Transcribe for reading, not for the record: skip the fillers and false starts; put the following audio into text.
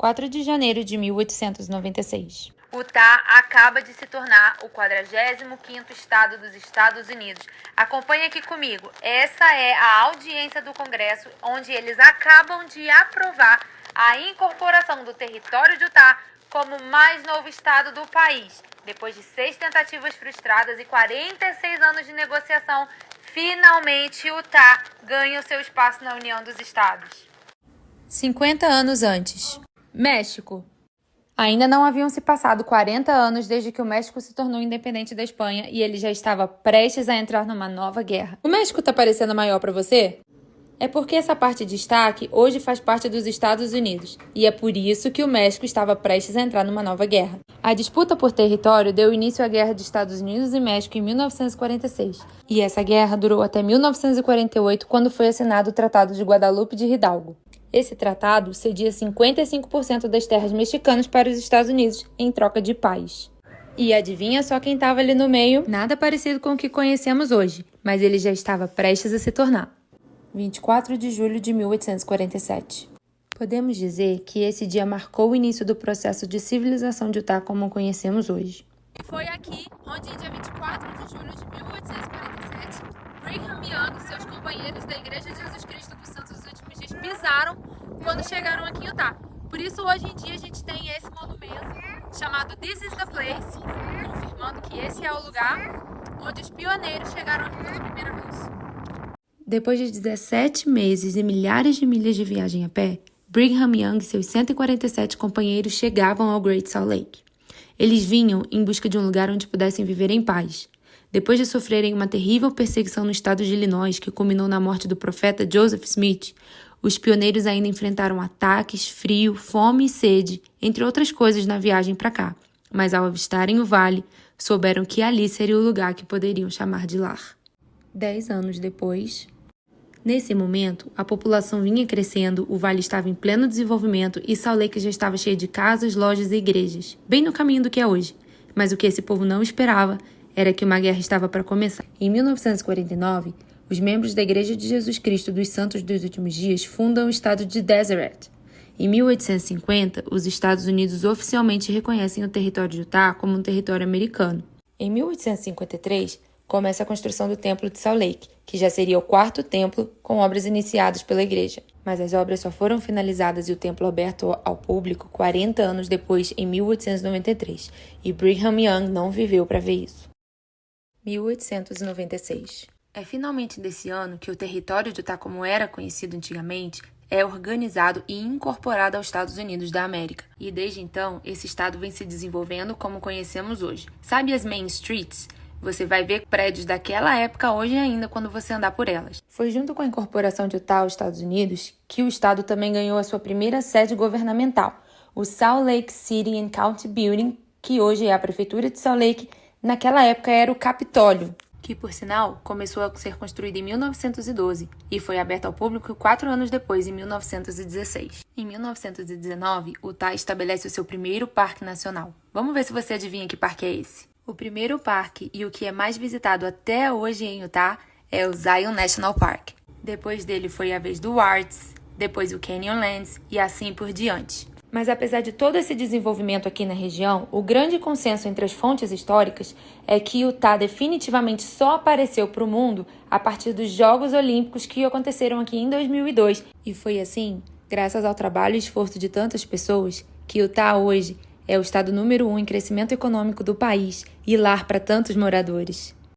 4 de janeiro de 1896. Utah acaba de se tornar o 45º estado dos Estados Unidos. Acompanhe aqui comigo. Essa é a audiência do Congresso, onde eles acabam de aprovar a incorporação do território de Utah como o mais novo estado do país. Depois de 6 tentativas frustradas e 46 anos de negociação, finalmente Utah ganha o seu espaço na União dos Estados. 50 anos antes. México. Ainda não haviam se passado 40 anos desde que o México se tornou independente da Espanha e ele já estava prestes a entrar numa nova guerra. O México tá parecendo maior para você? É porque essa parte de destaque hoje faz parte dos Estados Unidos, e é por isso que o México estava prestes a entrar numa nova guerra. A disputa por território deu início à Guerra de Estados Unidos e México em 1946, e essa guerra durou até 1948, quando foi assinado o Tratado de Guadalupe de Hidalgo. Esse tratado cedia 55% das terras mexicanas para os Estados Unidos em troca de paz. E adivinha só quem estava ali no meio? Nada parecido com o que conhecemos hoje, mas ele já estava prestes a se tornar. 24 de julho de 1847. Podemos dizer que esse dia marcou o início do processo de civilização de Utah como o conhecemos hoje. Foi aqui onde, em dia 24 de julho de 1847, Brigham Young e seus companheiros da Igreja de Jesus Cristo dos Santos dos Últimos Dias pisaram quando chegaram aqui em Utah. Por isso, hoje em dia, a gente tem esse monumento chamado This is the Place, confirmando que esse é o lugar onde os pioneiros chegaram aqui pela primeira vez. Depois de 17 meses e milhares de milhas de viagem a pé, Brigham Young e seus 147 companheiros chegavam ao Great Salt Lake. Eles vinham em busca de um lugar onde pudessem viver em paz. Depois de sofrerem uma terrível perseguição no estado de Illinois, que culminou na morte do profeta Joseph Smith, os pioneiros ainda enfrentaram ataques, frio, fome e sede, entre outras coisas na viagem para cá. Mas ao avistarem o vale, souberam que ali seria o lugar que poderiam chamar de lar. 10 anos depois... Nesse momento, a população vinha crescendo, o vale estava em pleno desenvolvimento e Salt Lake já estava cheio de casas, lojas e igrejas, bem no caminho do que é hoje. Mas o que esse povo não esperava era que uma guerra estava para começar. Em 1949, os membros da Igreja de Jesus Cristo dos Santos dos Últimos Dias fundam o estado de Deseret. Em 1850, os Estados Unidos oficialmente reconhecem o território de Utah como um território americano. Em 1853, começa a construção do Templo de Salt Lake, que já seria o 4º templo com obras iniciadas pela igreja. Mas as obras só foram finalizadas e o templo aberto ao público 40 anos depois, em 1893, e Brigham Young não viveu para ver isso. 1896. É finalmente desse ano que o território de Utah, como era conhecido antigamente, é organizado e incorporado aos Estados Unidos da América. E desde então, esse estado vem se desenvolvendo como conhecemos hoje. Sabe as Main Streets? Você vai ver prédios daquela época hoje ainda quando você andar por elas. Foi junto com a incorporação de Utah aos Estados Unidos que o estado também ganhou a sua primeira sede governamental, o Salt Lake City and County Building, que hoje é a prefeitura de Salt Lake. Naquela época era o Capitólio, que por sinal começou a ser construído em 1912 e foi aberto ao público 4 anos depois, em 1916. Em 1919, Utah estabelece o seu primeiro parque nacional. Vamos ver se você adivinha que parque é esse. O primeiro parque e o que é mais visitado até hoje em Utah é o Zion National Park. Depois dele foi a vez do Arts, depois o Canyonlands e assim por diante. Mas apesar de todo esse desenvolvimento aqui na região, o grande consenso entre as fontes históricas é que Utah definitivamente só apareceu para o mundo a partir dos Jogos Olímpicos que aconteceram aqui em 2002. E foi assim, graças ao trabalho e esforço de tantas pessoas, que Utah hoje é o estado número 1 em crescimento econômico do país e lar para tantos moradores.